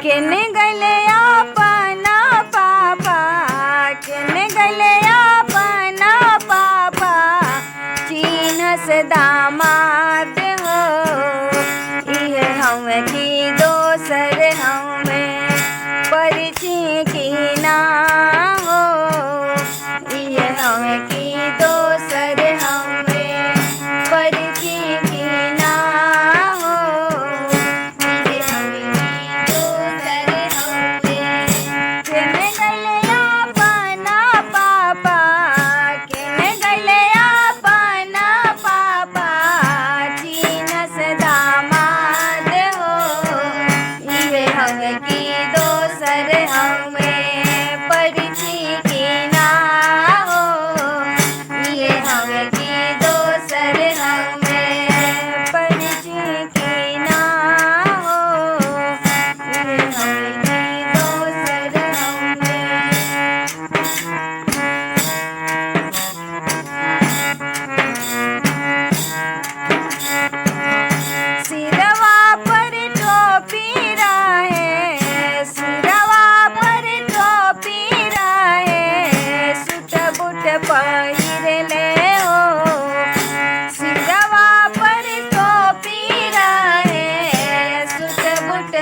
केने गले अपना पापा, केने गले अपना पापा, चिन्हस दामाद हो। इहे हमें की दोसर हमें परिचय की ना हो। इहे हमें की दोसर हमें परिचय की ना हो। इहे हमें की दोसर हमें केने गले अपना पापा, केने गले अपना पापा, चिन्हस दामाद हो। इहे हमें की दोसर हमें परिचय की ना हो। इहे हमें की दोसर हमें परिचय की ना हो। इहे हमें की दोसर हमें सिरवा पर टोपी रहे, सिरवा पर टोपी रहे, सूट बूट पहिरले हो। सिरवा पर टोपी रहे, सूट बूट